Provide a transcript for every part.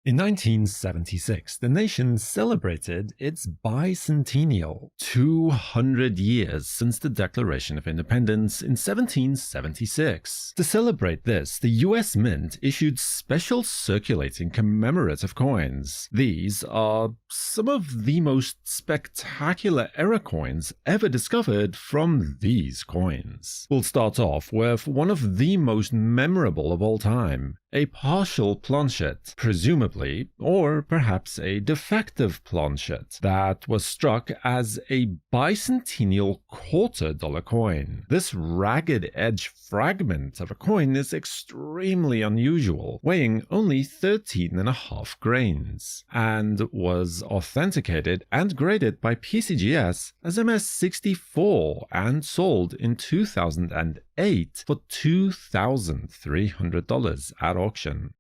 In 1976, the nation celebrated its bicentennial, 200 years since the Declaration of Independence in 1776. To celebrate this, the US Mint issued special circulating commemorative coins. These are some of the most spectacular error coins ever discovered from these coins. We'll start off with one of the most memorable of all time, a partial planchet, presumably, or perhaps a defective planchet, that was struck as a bicentennial $quarter coin. This ragged edge fragment of a coin is extremely unusual, weighing only 13.5 grains, and was authenticated and graded by PCGS as MS64 and sold in 2008 for $2,300 at auction.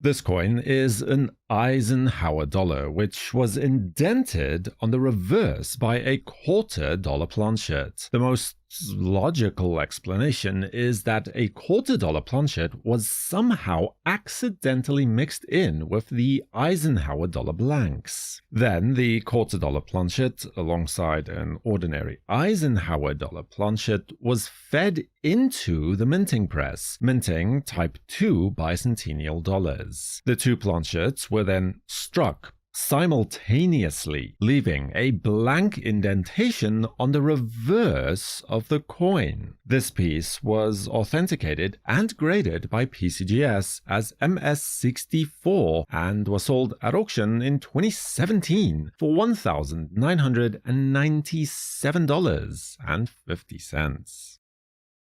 This coin is an Eisenhower dollar, which was indented on the reverse by a $quarter planchet. The most logical explanation is that a $quarter planchet was somehow accidentally mixed in with the Eisenhower dollar blanks. Then the $quarter planchet, alongside an ordinary Eisenhower dollar planchet, was fed into the minting press, minting Type 2 bicentennial dollars. The two planchets were then struck simultaneously, leaving a blank indentation on the reverse of the coin. This piece was authenticated and graded by PCGS as MS64 and was sold at auction in 2017 for $1,997.50.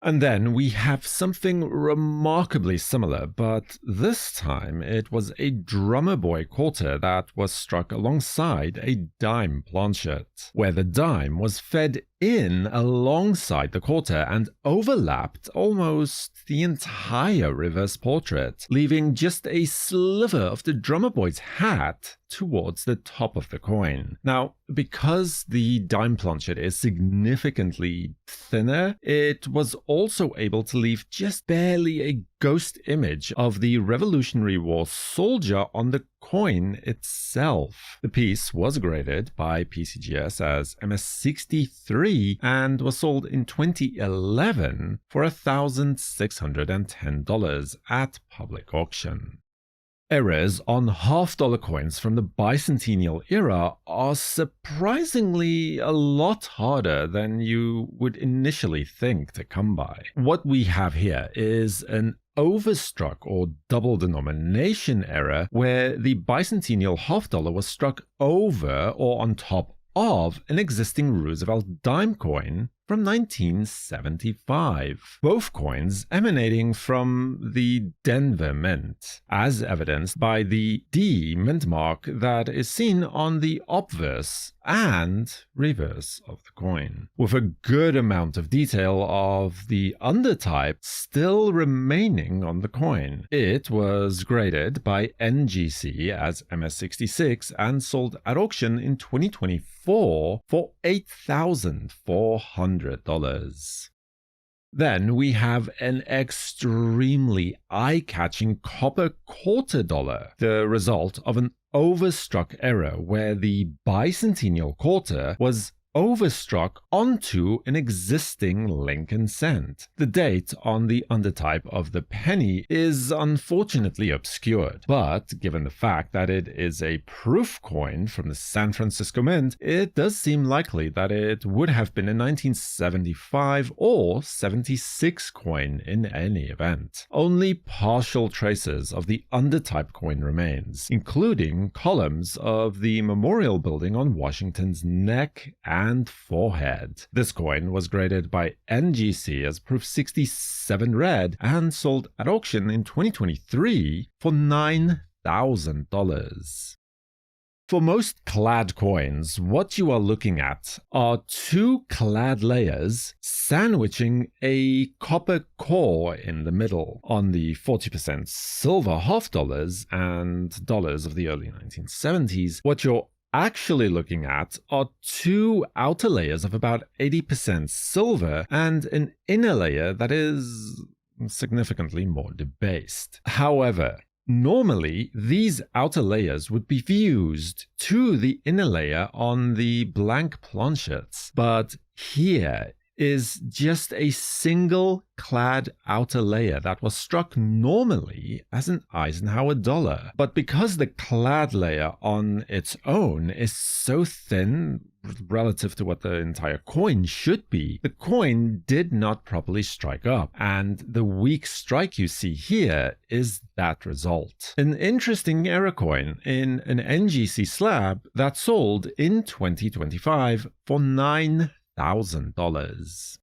And then we have something remarkably similar, but this time it was a drummer boy quarter that was struck alongside a dime planchet, where the dime was fed in alongside the quarter and overlapped almost the entire reverse portrait, leaving just a sliver of the drummer boy's hat towards the top of the coin. Now, because the dime planchet is significantly thinner, it was also able to leave just barely a ghost image of the Revolutionary War soldier on the coin itself. The piece was graded by PCGS as MS63 and was sold in 2011 for $1,610 at public auction. Errors on half-dollar coins from the bicentennial era are surprisingly a lot harder than you would initially think to come by. What we have here is an Overstruck or double denomination error where the bicentennial half-dollar was struck over or on top of an existing Roosevelt dime coin from 1975, both coins emanating from the Denver Mint, as evidenced by the D mint mark that is seen on the obverse and reverse of the coin, with a good amount of detail of the undertype still remaining on the coin. It was graded by NGC as MS66 and sold at auction in 2024 for $8,400. Then we have an extremely eye-catching copper $quarter, the result of an Overstruck error where the bicentennial quarter was overstruck onto an existing Lincoln cent. The date on the undertype of the penny is unfortunately obscured, but given the fact that it is a proof coin from the San Francisco Mint, it does seem likely that it would have been a 1975 or 76 coin in any event. Only partial traces of the undertype coin remains, including columns of the memorial building on Washington's neck and forehead. This coin was graded by NGC as Proof 67 red and sold at auction in 2023 for $9,000. For most Clad coins, what you are looking at are two Clad layers sandwiching a copper core in the middle. On the 40% silver half dollars and dollars of the early 1970s, what you're actually looking at are two outer layers of about 80% silver and an inner layer that is significantly more debased. However, Normally, these outer layers would be fused to the inner layer on the blank planchets, but here is just a single clad outer layer that was struck normally as an Eisenhower dollar. But because the clad layer on its own is so thin relative to what the entire coin should be, the coin did not properly strike up, and the weak strike you see here is that result. An interesting error coin in an NGC slab that sold in 2025 for $9,000.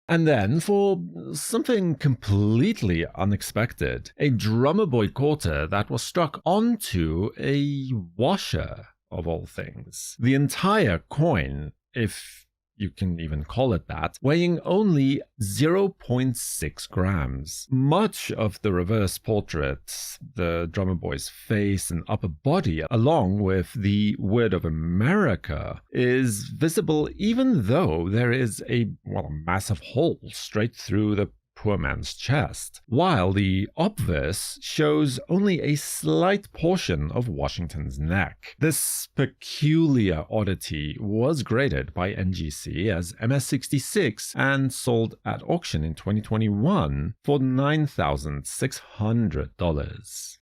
And then, for something completely unexpected, a drummer boy quarter that was struck onto a washer, of all things. The entire coin, if you can even call it that, weighing only 0.6 grams. Much of the reverse portrait, the drummer boy's face and upper body, along with the word of America, is visible even though there is a massive hole straight through the poor man's chest, while the obverse shows only a slight portion of Washington's neck. This peculiar oddity was graded by NGC as MS66 and sold at auction in 2021 for $9,600.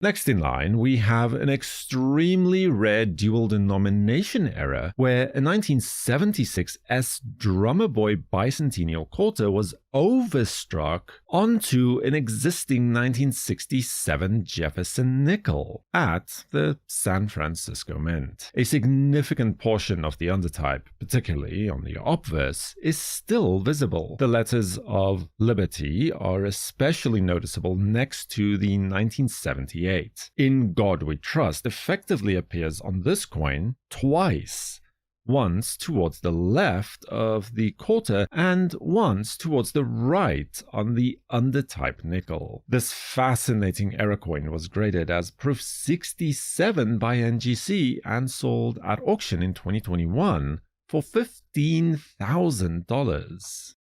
Next in line, we have an extremely rare dual denomination error where a 1976 S drummer boy bicentennial quarter was overstruck onto an existing 1967 Jefferson nickel at the San Francisco Mint. A significant portion of the undertype, particularly on the obverse, is still visible. The letters of Liberty are especially noticeable next to the 1978. In God We Trust effectively appears on this coin twice. Once towards the left of the quarter and once towards the right on the undertype nickel. This fascinating error coin was graded as proof 67 by NGC and sold at auction in 2021 for $15,000.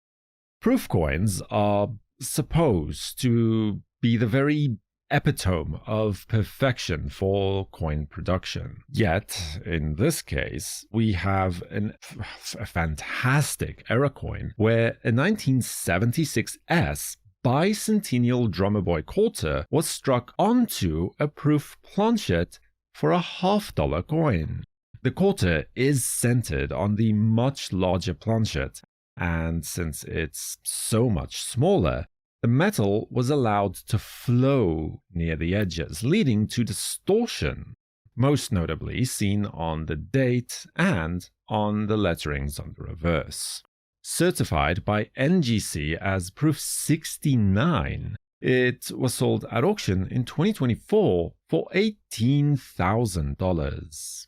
Proof coins are supposed to be the very epitome of perfection for coin production. Yet, in this case, we have a fantastic error coin where a 1976 S bicentennial drummer boy quarter was struck onto a proof planchet for a $half coin. The quarter is centered on the much larger planchet, and since it's so much smaller, the metal was allowed to flow near the edges, leading to distortion, most notably seen on the date and on the letterings on the reverse. Certified by NGC as proof 69, it was sold at auction in 2024 for $18,000.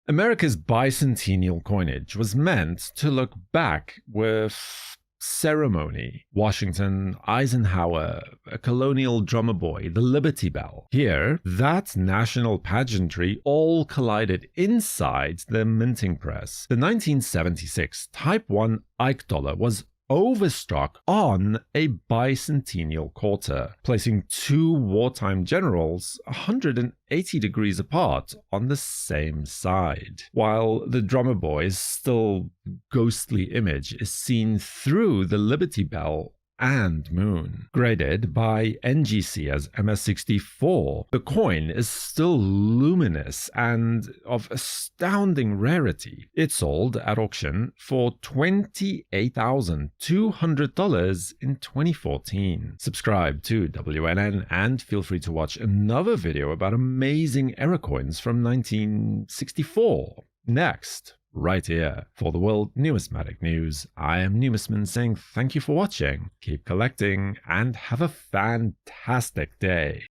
America's bicentennial coinage was meant to look back with ceremony. Washington, Eisenhower, a colonial drummer boy, the Liberty Bell. Here, that national pageantry all collided inside the minting press. The 1976 Type 1 Ike dollar was overstruck on a bicentennial quarter, placing two wartime generals 180 degrees apart on the same side, while the drummer boy's still ghostly image is seen through the Liberty Bell and moon. Graded by NGC as MS64, the coin is still luminous and of astounding rarity. It sold at auction for $28,200 in 2014. Subscribe to WNN and feel free to watch another video about amazing error coins from 1964 next. Right here. For the World Numismatic News, I am Numisman saying thank you for watching, keep collecting, and have a fantastic day.